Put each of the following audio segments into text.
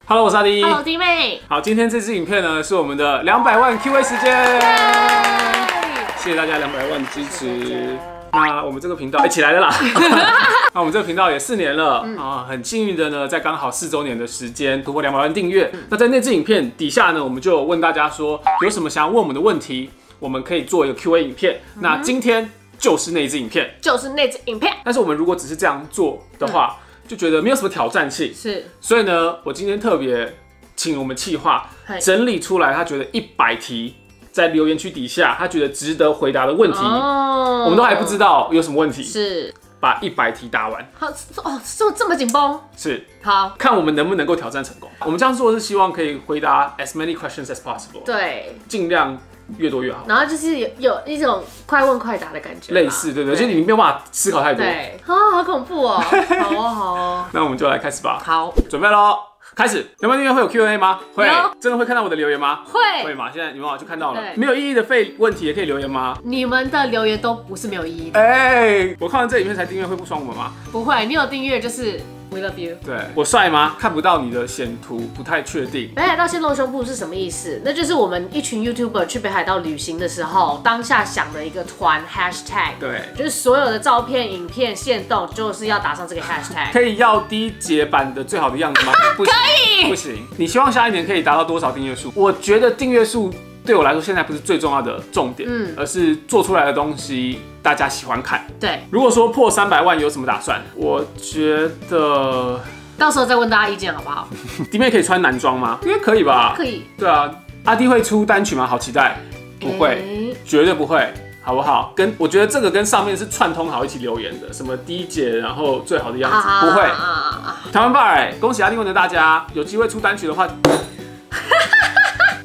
Hello， 我是阿迪。Hello， 弟妹。好，今天这支影片呢是我们的200万 QA 时间，谢谢大家200万支持。那我们这个频道起来了啦。那我们这个频道也4年了啊，很幸运的呢，在刚好4周年的时间突破200万订阅。那在那支影片底下呢，我们就问大家说，有什么想要问我们的问题，我们可以做一个 QA 影片。那今天就是那支影片，但是我们如果只是这样做的话，就觉得没有什么挑战性。是，所以呢，我今天特别请我们企划整理出来，他觉得100题在留言区底下，他觉得值得回答的问题，我们都还不知道有什么问题，是把100题答完。好哦，这么紧绷，是好，看我们能不能够挑战成功。我们这样做是希望可以回答 as many questions as possible， 对，尽量越多越好。然后就是有一种快问快答的感觉，类似，对不对？就是你没有办法思考太多。对，好恐怖哦，好哦，好哦。那我们就来开始吧。好，准备咯。开始，有没有订阅会有 Q&A 吗？会，真的会看到我的留言吗？会嘛？现在你们就看到了。没有意义的废问题也可以留言吗？你们的留言都不是没有意义的。我看完这影片才订阅会不爽我们吗？不会，你有订阅就是 we love you。对，我帅吗？看不到你的显图，不太确定。北海道先露胸部是什么意思？那就是我们一群 YouTuber 去北海道旅行的时候，当下想的一个团 hashtag。对，就是所有的照片、影片、限动，就是要打上这个 hashtag。可以要低阶版的最好的样子吗？不行，可以，不行。你希望下一年可以达到多少订阅数？我觉得订阅数对我来说现在不是最重要的重点，而是做出来的东西大家喜欢看。对，如果说破300万有什么打算？我觉得到时候再问大家意见好不好？弟妹可以穿男装吗？应该可以吧？可以。对啊，阿弟会出单曲吗？好期待。不会，绝对不会。好不好？我觉得这个跟上面是串通好一起留言的，什么低阶，然后最好的样子，不会。台湾爸，恭喜阿弟问的大家，有机会出单曲的话，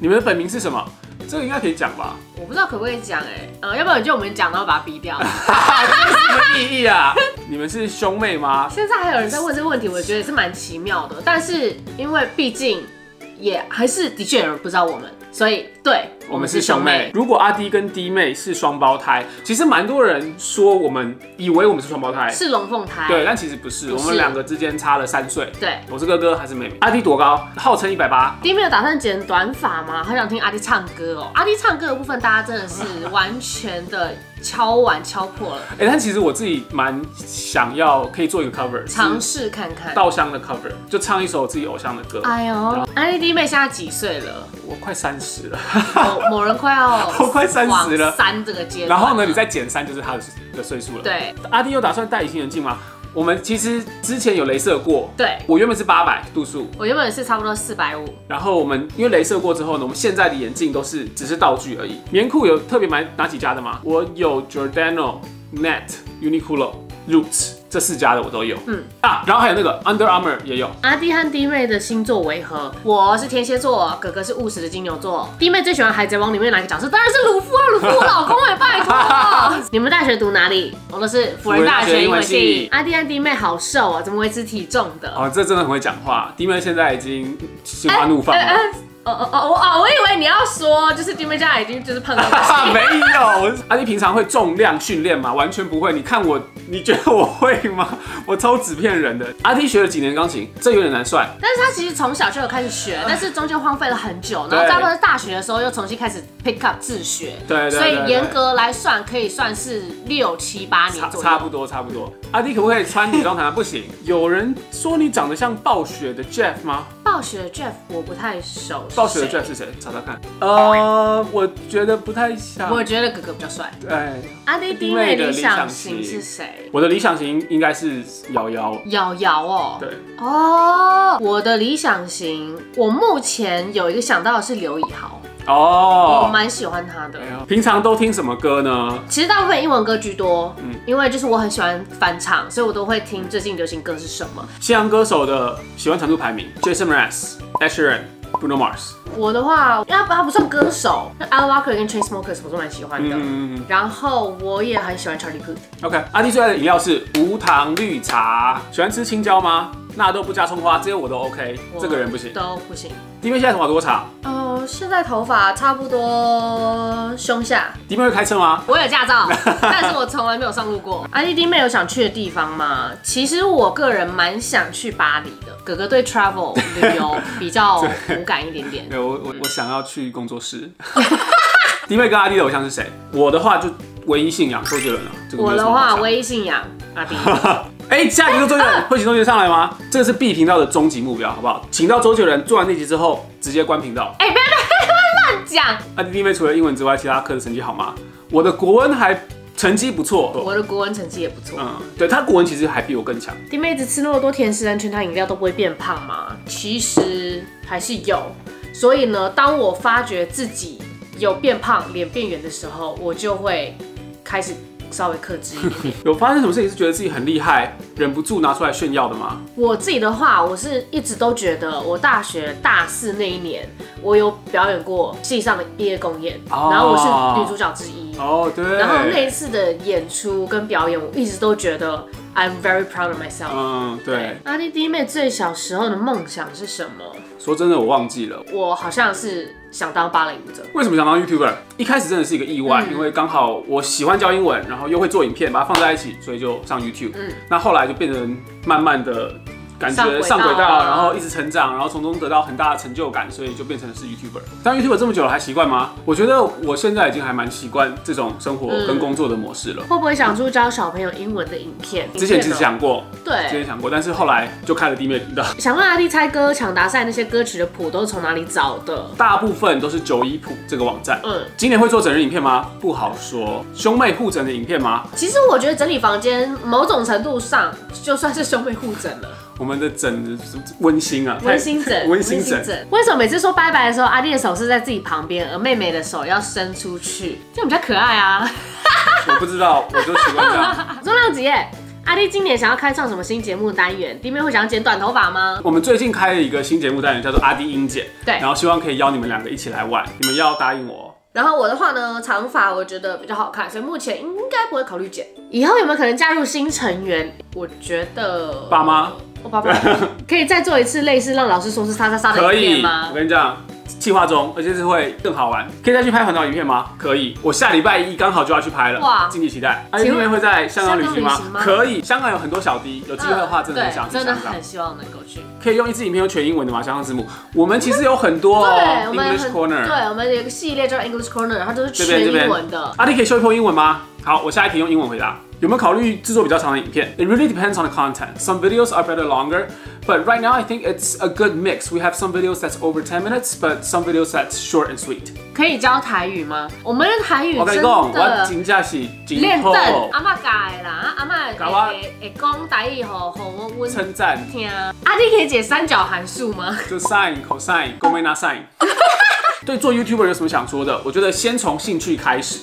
你们的本名是什么？这个应该可以讲吧？我不知道可不可以讲要不然就我们讲，然后把它逼掉。这是什么意义啊？你们是兄妹吗？现在还有人在问这个问题，我觉得也是蛮奇妙的。但是因为毕竟也还是的确有人不知道我们，所以对。我们是兄妹。如果阿弟跟弟妹是双胞胎，其实蛮多人说以为我们是双胞胎，是龙凤胎。对，但其实不是，我们2个之间差了3岁。对，我是哥哥还是妹妹？阿弟多高？号称180。弟妹有打算剪短发吗？好想听阿弟唱歌哦。阿弟唱歌的部分，大家真的是完全的敲破了。但其实我自己蛮想要可以做一个 cover， 尝试看看稻香的 cover， 就唱一首自己偶像的歌。哎呦，阿弟弟妹现在几岁了？我快30了。某人快要我快30了，3这个阶段。然后呢，你再减3就是他的岁数了。对，阿弟有打算戴隐形眼镜吗？我们其实之前有雷射过，对，我原本是800度数，我原本是差不多450。然后我们因为雷射过之后呢，我们现在的眼镜都是只是道具而已。棉裤有特别买哪几家的吗？我有 Giordano、Net、Uniqlo、Roots 这4家的我都有。然后还有那个 Under Armour 也有。阿弟和弟妹的星座为何？我是天蝎座，哥哥是务实的金牛座。弟妹最喜欢海贼王里面哪个角色？当然是鲁夫啊，鲁夫我老公也拜托。你们大学读哪里？我都是辅仁大学英文系。阿弟和弟妹好瘦啊，怎么维持体重的？这真的很会讲话。弟妹现在已经心花怒放了。我以为你要说，就是弟妹家已经就是胖到没有。阿弟平常会重量训练吗？完全不会。你看我，你觉得我会吗？我超纸片人的。阿弟学了几年钢琴？这有点难算。但是他其实从小就有开始学，但是中间荒废了很久，然后差不多大学的时候又重新开始 pick up 自学。对，所以严格来算，可以算是6、7、8年左右。差不多。阿弟可不可以穿女装弹？不行。有人说你长得像暴雪的 Jeff 吗？暴雪的 Jeff 我不太熟。暴雪的 Jeff 是谁？找找看。我觉得不太像。我觉得哥哥比较帅。对。阿弟弟妹的理想型是谁？我的理想型应该是瑶瑶。瑶瑶哦。对。我的理想型，我目前有一个想到的是刘以豪。我蛮喜欢他的。平常都听什么歌呢？其实大部分英文歌居多，因为就是我很喜欢翻唱，所以我都会听最近流行歌是什么。西洋歌手的喜欢程度排名 ：Jason Mraz、Ed Sheeran、Bruno Mars。我的话，因为他不算歌手，那 Alan Walker 跟 Chainsmokers 我都蛮喜欢的。然后我也很喜欢 Charlie Puth。OK， 阿弟最爱的饮料是无糖绿茶，喜欢吃青椒吗？纳豆不加葱花，这些我都 OK， 这个人不行，都不行。弟妹现在头发多长？现在头发差不多胸下。弟妹会开车吗？我有驾照，但是我从来没有上路过。阿弟弟妹有想去的地方吗？其实我个人蛮想去巴黎的。哥哥对 travel 旅游比较无感一点点。对，我想要去工作室。弟妹跟阿弟的偶像是谁？我的话就唯一信仰周杰伦了。我的话唯一信仰阿弟。下一个周杰伦会请周杰伦上来吗？这个是 B 频道的终极目标，好不好？请到周杰伦，做完那集之后直接关频道。不要乱讲。阿弟弟妹除了英文之外，其他科的成绩好吗？我的国文还成绩不错，我的国文成绩也不错。对，他国文其实还比我更强。弟妹一直吃那么多甜食和全糖饮料都不会变胖吗？其实还是有。所以呢，当我发觉自己有变胖、脸变圆的时候，我就会开始稍微克制一点。有发生什么事情是觉得自己很厉害，忍不住拿出来炫耀的吗？我自己的话，我是一直都觉得，我大学大4那一年，我有表演过系上的毕业公演，然后我是女主角之一。对。然后那一次的演出跟表演，我一直都觉得 I'm very proud of myself。对。阿弟弟妹最小时候的梦想是什么？说真的，我忘记了。我好像是想当芭蕾舞者。为什么想当 YouTuber？ 一开始真的是一个意外，因为刚好我喜欢教英文，然后又会做影片，把它放在一起，所以就上 YouTube。那后来就变成慢慢的感觉上轨道，然后一直成长，然后从中得到很大的成就感，所以就变成是 YouTuber。当 YouTuber 这么久了，还习惯吗？我觉得我现在已经还蛮习惯这种生活跟工作的模式了。会不会想出教小朋友英文的影片？之前其实想过，对，之前想过，但是后来就开了弟妹频道。想问阿弟猜歌抢答赛那些歌曲的谱都是从哪里找的？大部分都是91谱这个网站。今年会做整人影片吗？不好说。兄妹互整的影片吗？其实我觉得整理房间某种程度上就算是兄妹互整了。我们的整温馨啊，温馨整。为什么每次说拜拜的时候，阿弟的手是在自己旁边，而妹妹的手要伸出去，这样比较可爱啊？我不知道，我就喜欢这样。重量级耶！阿弟今年想要开创什么新节目单元？弟妹会想要剪短头发吗？我们最近开了一个新节目单元，叫做阿弟英剪。对，然后希望可以邀你们2个一起来玩，你们要答应我。然后我的话呢，长发我觉得比较好看，所以目前应该不会考虑剪。以后有没有可能加入新成员？我觉得爸妈。我爸爸可以再做一次类似让老师说是叉叉叉的影片吗？可以，我跟你讲，计划中，而且是会更好玩。可以再去拍环岛影片吗？可以，我下礼拜1刚好就要去拍了，哇，敬请期待。阿弟妹会在香港旅行吗？可以，香港有很多小弟，有机会的话真的很想去香港，真的很希望能够去。可以用一支影片用全英文的吗？香港字幕，我们其实有很多English Corner， 对，我们有一个系列叫 English Corner， 然后就是全英文的。阿弟可以秀一波英文吗？好，我下一题用英文回答。有没有考虑制作比较长的影片？ It really depends on the content. Some videos are better longer, but right now I think it's a good mix. We have some videos that's over 10 minutes, but some videos that's short and sweet. 可以教台语吗？我们的台语真的。我跟你讲，我真的是练邓，阿嬷教的啦，阿嬷会讲台语吼我称赞听。阿弟可以解三角函数吗？就 sin、cosine、gomen、sin。对做 YouTuber 有什么想说的？我觉得先从兴趣开始，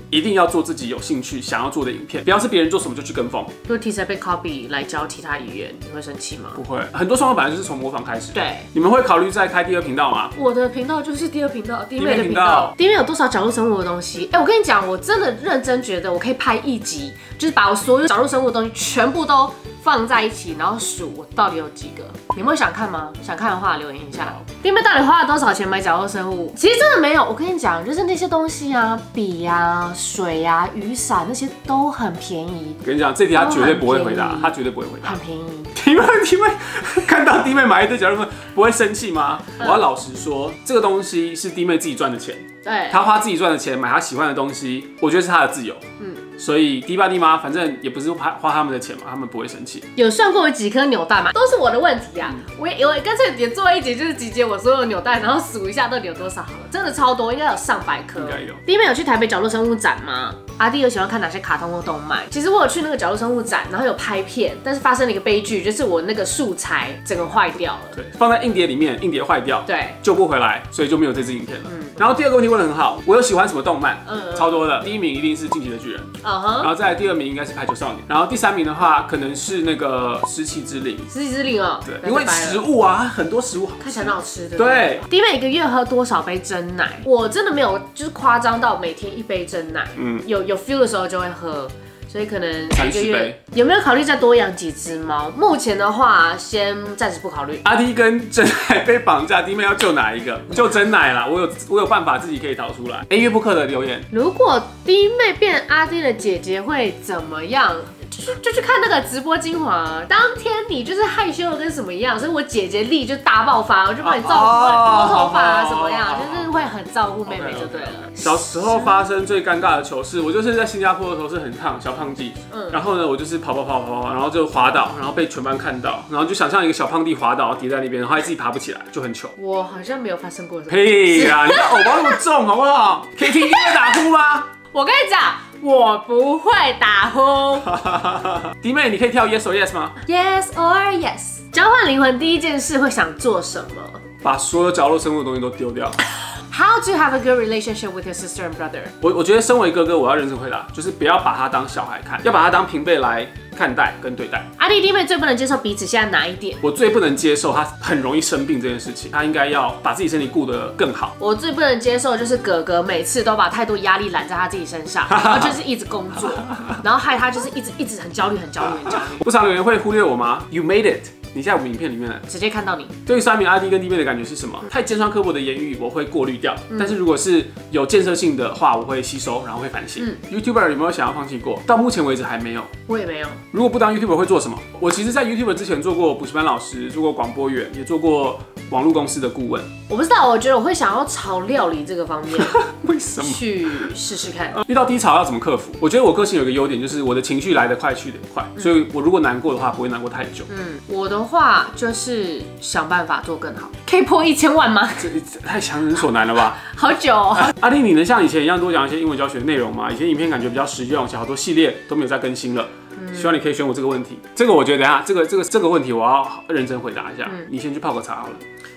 一定要做自己有兴趣想要做的影片，不要是别人做什么就去跟风。如果题材被 copy 来教其他语言，你会生气吗？不会，很多创作本来就是从模仿开始。对，你们会考虑再开第2频道吗？我的频道就是第2频道，弟妹的频道。弟妹有多少角落生物的东西？我跟你讲，我真的认真觉得我可以拍1集，就是把我所有角落生物的东西全部都放在一起，然后数我到底有几个。你们会想看吗？想看的话留言一下。弟妹到底花了多少钱买角落生物？其实真的没有，我跟你讲，就是那些东西啊，笔啊、水啊、雨伞那些都很便宜。我跟你讲，这题他绝对不会回答，他绝对不会回答。很便宜。弟妹看到弟妹买一堆角落生物不会生气吗？我要老实说，这个东西是弟妹自己赚的钱。对，他花自己赚的钱买他喜欢的东西，我觉得是他的自由。所以弟爸弟妈反正也不是花他们的钱嘛，他们不会生气。有算过有几颗扭蛋吗？都是我的问题啊！我干脆也做一集，就是集结我所有的扭蛋，然后数一下到底有多少好了。真的超多，应该有上百颗。应该有。弟妹有去台北角落生物展吗？阿弟有喜欢看哪些卡通或动漫？其实我有去那个角落生物展，然后有拍片，但是发生了一个悲剧，就是我那个素材整个坏掉了。对，放在硬碟里面，硬碟坏掉，对，救不回来，所以就没有这支影片了。然后第二个问题问得很好，我有喜欢什么动漫？超多的。第一名一定是《进击的巨人》，然后再来第二名应该是《排球少年》，然后第三名的话可能是那个《失气之灵》。失气之灵哦，对，因为食物啊，很多食物看起来很好吃的。对，弟妹一个月喝多少杯真奶？我真的没有，就是夸张到每天1杯真奶。有 feel 的时候就会喝。所以可能一个月有没有考虑再多养几只猫？目前的话，先暂时不考虑。阿弟跟真奶被绑架，弟妹要救哪一个？救真奶啦！我有办法自己可以逃出来。约布克的留言：如果弟妹变阿弟的姐姐会怎么样？就去看那个直播精华，当天你就是害羞的跟什么一样，所以我姐姐力就大爆发，我就帮你照顾，拨头发啊什么样，就是会很照顾妹妹就对了。小时候发生最尴尬的糗事，我就是在新加坡的头是很烫，小胖弟，然后呢我就是跑，然后就滑倒，然后被全班看到，然后就想象一个小胖弟滑倒跌在那边，然后还自己爬不起来，就很糗。我好像没有发生过这个。嘿呀，你的偶包那么重好不好？可以听音乐打呼吗？我跟你讲。我不会打呼。弟妹，你可以跳 Yes or Yes 吗 ？Yes or Yes。交换灵魂第一件事会想做什么？把所有角落生物的东西都丢掉。How to have a good relationship with your sister and brother？ 我觉得身为哥哥，我要认真回答，就是不要把他当小孩看，要把他当平辈来看待跟对待。阿弟弟妹最不能接受彼此现在哪一点？我最不能接受他很容易生病这件事情，他应该要把自己身体顾得更好。我最不能接受就是哥哥每次都把太多压力揽在他自己身上，然后就是一直工作，然后害他就是一直很焦虑。不常留言会忽略我吗 ？You made it。你在我们影片里面直接看到你。对于3名阿弟跟弟妹的感觉是什么？太尖酸刻薄的言语我会过滤掉，但是如果是有建设性的话，我会吸收，然后会反省。YouTuber 有没有想要放弃过？到目前为止还没有。我也没有。如果不当 YouTuber 会做什么？我其实，在 YouTuber 之前做过补习班老师，做过广播员，也做过网络公司的顾问。我不知道，我觉得我会想要朝料理这个方面为什么去试试看？遇到低潮要怎么克服？我觉得我个性有一个优点，就是我的情绪来得快去得快，所以我如果难过的话，不会难过太久。我的话就是想办法做更好。可以破1000万吗？这太强人所难了吧？好久哦。阿弟，你能像以前一样多讲一些英文教学的内容吗？以前影片感觉比较实用，而且好多系列都没有再更新了。希望你可以选我这个问题。这个我觉得等一下这个问题我要认真回答一下。你先去泡个茶好了。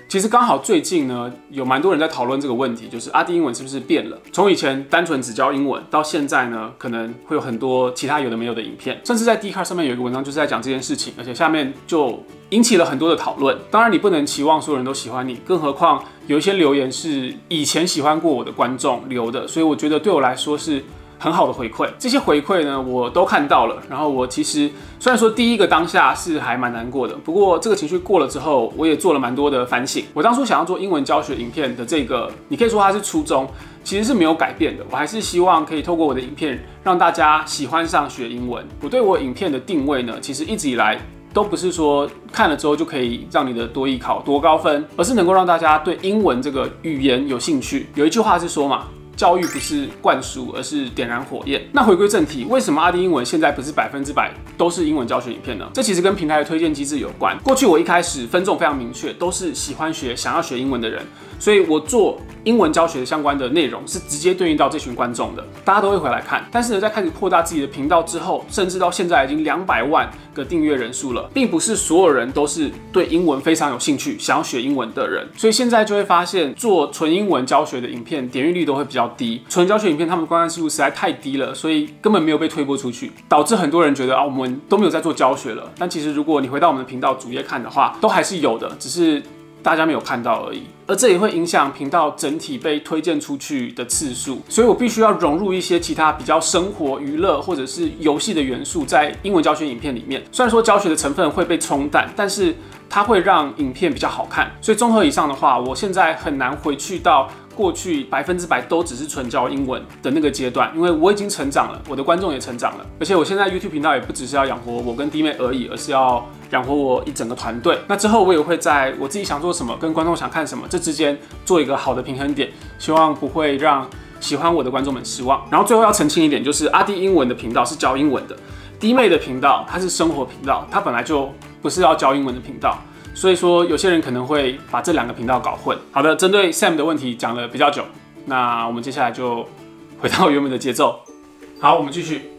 其实刚好最近呢，有蛮多人在讨论这个问题，就是阿弟英文是不是变了？从以前单纯只教英文，到现在呢，可能会有很多其他有的没有的影片，甚至在 Dcard 上面有一个文章就是在讲这件事情，而且下面就引起了很多的讨论。当然，你不能期望所有人都喜欢你，更何况有一些留言是以前喜欢过我的观众留的，所以我觉得对我来说是很好的回馈。这些回馈呢，我都看到了。然后我其实虽然说第一个当下是还蛮难过的，不过这个情绪过了之后，我也做了蛮多的反省。我当初想要做英文教学影片的这个，你可以说它是初衷，其实是没有改变的。我还是希望可以透过我的影片，让大家喜欢上学英文。我对我影片的定位呢，其实一直以来都不是说看了之后就可以让你的多益考多高分，而是能够让大家对英文这个语言有兴趣。有一句话是说嘛，教育不是灌输，而是点燃火焰。那回归正题，为什么阿弟英文现在不是100%都是英文教学影片呢？这其实跟平台的推荐机制有关。过去我一开始分众非常明确，都是喜欢学、想要学英文的人，所以我做英文教学相关的内容是直接对应到这群观众的，大家都会回来看。但是呢，在开始扩大自己的频道之后，甚至到现在已经200万个订阅人数了，并不是所有人都是对英文非常有兴趣、想要学英文的人。所以现在就会发现，做纯英文教学的影片点阅率都会比较低。纯教学影片他们观看次数实在太低了，所以根本没有被推播出去，导致很多人觉得我们都没有在做教学了。但其实如果你回到我们的频道主页看的话，都还是有的，只是大家没有看到而已。而这也会影响频道整体被推荐出去的次数，所以我必须要融入一些其他比较生活、娱乐或者是游戏的元素在英文教学影片里面。虽然说教学的成分会被冲淡，但是它会让影片比较好看。所以综合以上的话，我现在很难回去到过去100%都只是纯教英文的那个阶段，因为我已经成长了，我的观众也成长了，而且我现在 YouTube 频道也不只是要养活我跟弟妹而已，而是要养活我一整个团队。那之后我也会在我自己想做什么跟观众想看什么这之间做一个好的平衡点，希望不会让喜欢我的观众们失望。然后最后要澄清一点，就是阿弟英文的频道是教英文的，弟妹的频道它是生活频道，它本来就不是要教英文的频道。所以说，有些人可能会把这2个频道搞混。好的，针对 Sam 的问题讲了比较久，那我们接下来就回到原本的节奏。好，我们继续。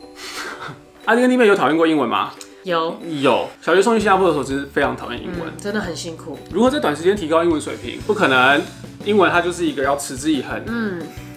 阿弟跟弟妹有讨论过英文吗？有，小学送去新加坡的时候，真是非常讨厌英文，真的很辛苦。如何在短时间提高英文水平？不可能，英文它就是一个要持之以恒，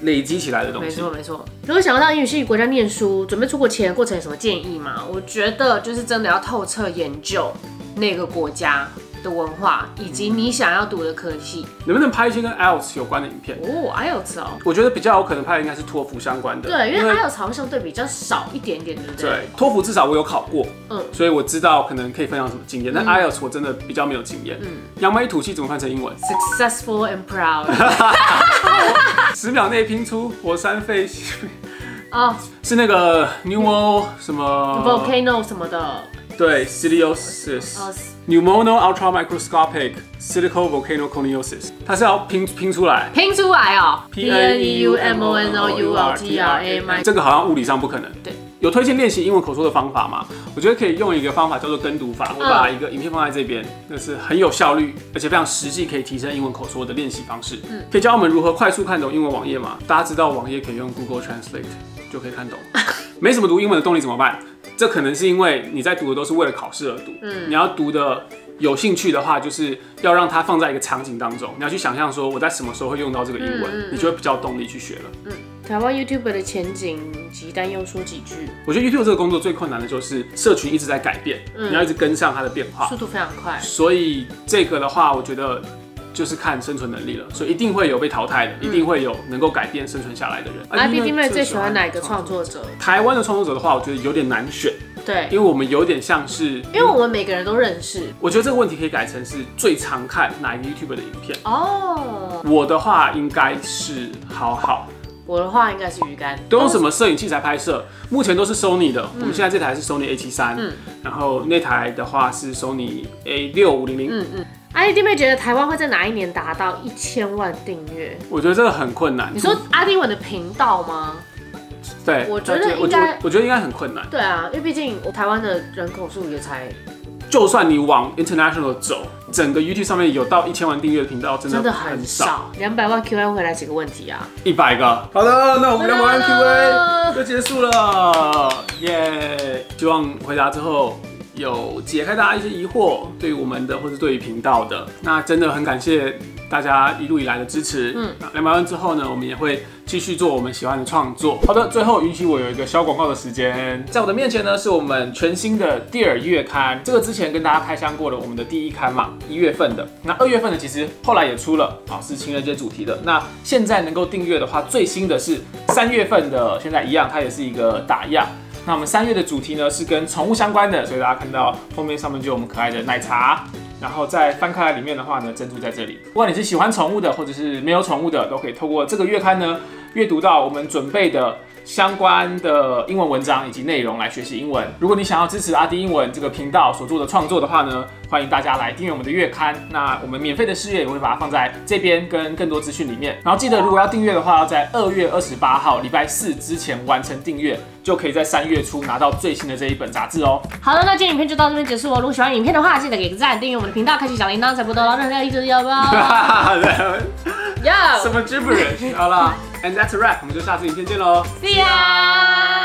累积起来的东西。没错。如果想要到英语系国家念书，准备出国前过程有什么建议吗？我觉得就是真的要透彻研究那个国家的文化，以及你想要读的科系。能不能拍一些跟 IELTS 有关的影片？IELTS 哦，我觉得比较有可能拍的应该是托福相关的。对，因为 IELTS 好像相对比较少一点点，对不对？对，托福至少我有考过，所以我知道可能可以分享什么经验。但 IELTS 我真的比较没有经验。扬眉吐气怎么翻成英文 ？Successful and proud。10秒内拼出火山废墟。是那个 pneumo 什么 volcano 什么的。对 ，Siliosis。Pneumono ultramicroscopic silicovolcanoconiosis， 它是要拼出来哦 ，PNEUMONOULTRA。这个好像物理上不可能。对，有推荐练习英文口说的方法吗？我觉得可以用一个方法叫做跟读法，我把一个影片放在这边，那是很有效率，而且非常实际，可以提升英文口说的练习方式。可以教我们如何快速看懂英文网页吗？大家知道网页可以用 Google Translate 就可以看懂，没什么读英文的动力怎么办？这可能是因为你在读的都是为了考试而读，你要读的有兴趣的话，就是要让它放在一个场景当中，你要去想象说我在什么时候会用到这个英文，你就会比较有动力去学了。台湾 YouTuber 的前景及担忧说几句。我觉得 YouTube 这个工作最困难的就是社群一直在改变，你要一直跟上它的变化，速度非常快。所以这个的话，我觉得就是看生存能力了，所以一定会有被淘汰的，一定会有能够改变生存下来的人。弟妹最喜欢哪个创作者？台湾的创作者的话，我觉得有点难选。对，因为我们有点像是，因为我们每个人都认识。我觉得这个问题可以改成是最常看哪一个 YouTuber 的影片。我的话应该是好。我的话应该是鱼竿。都用什么摄影器材拍摄？目前都是 Sony 的。我们现在这台是 Sony A73，然后那台的话是 Sony A6500。弟妹觉得台湾会在哪一年达到1000万订阅？我觉得这个很困难。你说阿丁文的频道吗？对，我觉得应该，我觉得应该很困难。对啊，因为毕竟台湾的人口数也才，就算你往 international 走，整个 YouTube 上面有到1000万订阅的频道，真的很少。200万 Q&A 会来几个问题啊？100个。好的，那我们200万 Q&A 就结束了，耶！希望回答之后有解开大家一些疑惑，对于我们的或是对于频道的，那真的很感谢大家一路以来的支持。200万之后呢，我们也会继续做我们喜欢的创作。好的，最后允许我有一个小广告的时间，在我的面前呢是我们全新的 Dear 月刊，这个之前跟大家开箱过了我们的第1刊嘛，1月份的，那2月份的其实后来也出了，是情人节主题的。那现在能够订阅的话，最新的是3月份的，现在一样，它也是一个打样。那我们3月的主题呢是跟宠物相关的，所以大家看到封面上面就有我们可爱的奶茶，然后再翻开来里面的话呢，珍珠在这里。不管你是喜欢宠物的，或者是没有宠物的，都可以透过这个月刊呢，阅读到我们准备的相关的英文文章以及内容来学习英文。如果你想要支持阿滴英文这个频道所做的创作的话呢，欢迎大家来订阅我们的月刊。那我们免费的事业也会把它放在这边跟更多资讯里面。然后记得如果要订阅的话，要在2月28号礼拜4之前完成订阅，就可以在3月初拿到最新的这一本杂志哦。好的，那今天影片就到这边结束哦。如果喜欢影片的话，记得给个赞，订阅我们的频道，开启小铃铛，才不会漏到任何一支有没有？什么 gibberish？ 好了 ，and that's a wrap， 我们就下次影片见喽 ，See ya。